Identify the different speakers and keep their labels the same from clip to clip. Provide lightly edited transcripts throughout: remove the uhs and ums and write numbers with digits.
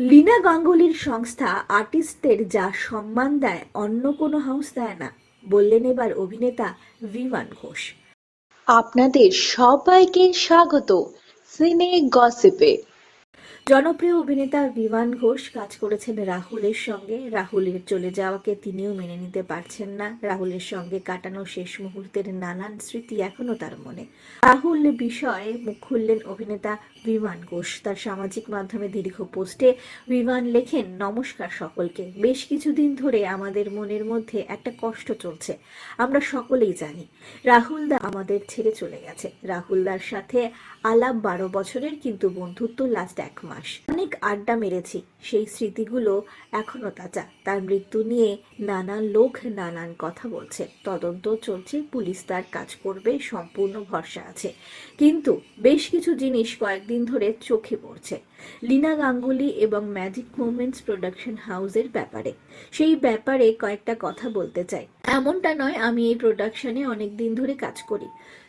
Speaker 1: লীনা গাঙ্গুলির সংস্থা আর্টিস্টদের যা সম্মান দেয় অন্য কোনো হাউস দেয় না, বললেন এবার অভিনেতা বিমান ঘোষ।
Speaker 2: আপনাদের সবাইকে স্বাগত সিনে গসিপে।
Speaker 1: জনপ্রিয় অভিনেতা বিমান ঘোষ কাজ করেছেন রাহুলের সঙ্গে। রাহুলের চলে যাওয়াকে তিনিও মেনে নিতে পারছেন না। রাহুলের সঙ্গে কাটানো শেষ মুহূর্তের নানান স্মৃতি এখনো তার মনে। রাহুল বিষয়ে মুখ খুললেন অভিনেতা বিমান ঘোষ। তার সামাজিক মাধ্যমে দীর্ঘ পোস্টে বিমান লেখেন, নমস্কার সকলকে। বেশ কিছুদিন ধরে আমাদের মনের মধ্যে একটা কষ্ট চলছে। আমরা সকলেই জানি রাহুলদা আমাদের ছেড়ে চলে গেছে। রাহুলদার সাথে আলাপ 12 বছরের, কিন্তু বন্ধুত্ব লাস্ট 1 মাস। অনেক আড্ডা মেরেছি, সেই স্মৃতিগুলো এখনো তাজা। তার মৃত্যু নিয়ে নানান লোক নানান কথা বলছে। তদন্ত চলছে, পুলিশ তার কাজ করবে, সম্পূর্ণ ভরসা আছে। কিন্তু বেশ কিছু জিনিস কয়েকদিন ধরে চোখে পড়ছে লীনা গাঙ্গুলি এবং ম্যাজিক মোমেন্টস প্রোডাকশন হাউসের ব্যাপারে। সেই ব্যাপারে কয়েকটা কথা বলতে চাই। এমনটা নয়, আমি এই প্রোডাকশনে অনেক দিন ধরে কাজ করি।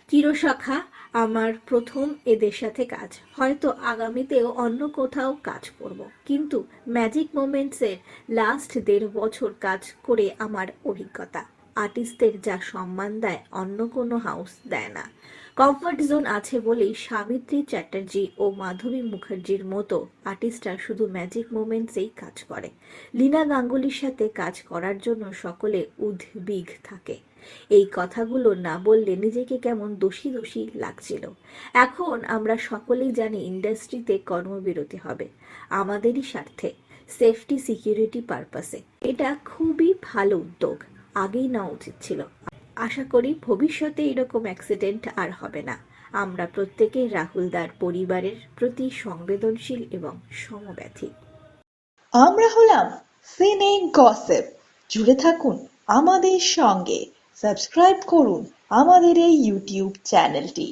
Speaker 1: চিরসখা আমার প্রথম এদের সাথে কাজ, হয়তো আগামীতেও অন্য কোথাও কাজ করব, কিন্তু ম্যাজিক মোমেন্টসের লাস্ট 1.5 বছর কাজ করে আমার অভিজ্ঞতা, আর্টিস্টদের যা সম্মান দেয় অন্য কোনো হাউস দেয় না। কমফর্ট জোন আছে বলেই সাবিত্রী চ্যাটার্জি ও মাধবী মুখার্জির মতো আর্টিস্টরা শুধু ম্যাজিক মোমেন্টসেই কাজ করে। লীনা গাঙ্গুলির সাথে কাজ করার জন্য সকলে উদ্বিগ থাকে। এই কথাগুলো না বললে নিজেকে কেমন দোষী দোষী লাগছিল। এখন আমরা সকলেই জানি ইন্ডাস্ট্রিতে কর্মবিরতি হবে আমাদেরই স্বার্থে, সেফটি সিকিউরিটি পারপাসে। এটা খুবই ভালো উদ্যোগ, আগেই নেওয়া উচিত ছিল। আশা করি ভবিষ্যতে এরকম অ্যাক্সিডেন্ট আর হবে না। আমরা প্রত্যেকেই রাহুলদার পরিবারের প্রতি সংবেদনশীল এবং সমব্যথী।
Speaker 2: আমরা হলাম সিনে গসিপ। জুড়ে থাকুন আমাদের সঙ্গে, সাবস্ক্রাইব করুন আমাদের এই ইউটিউব চ্যানেলটি।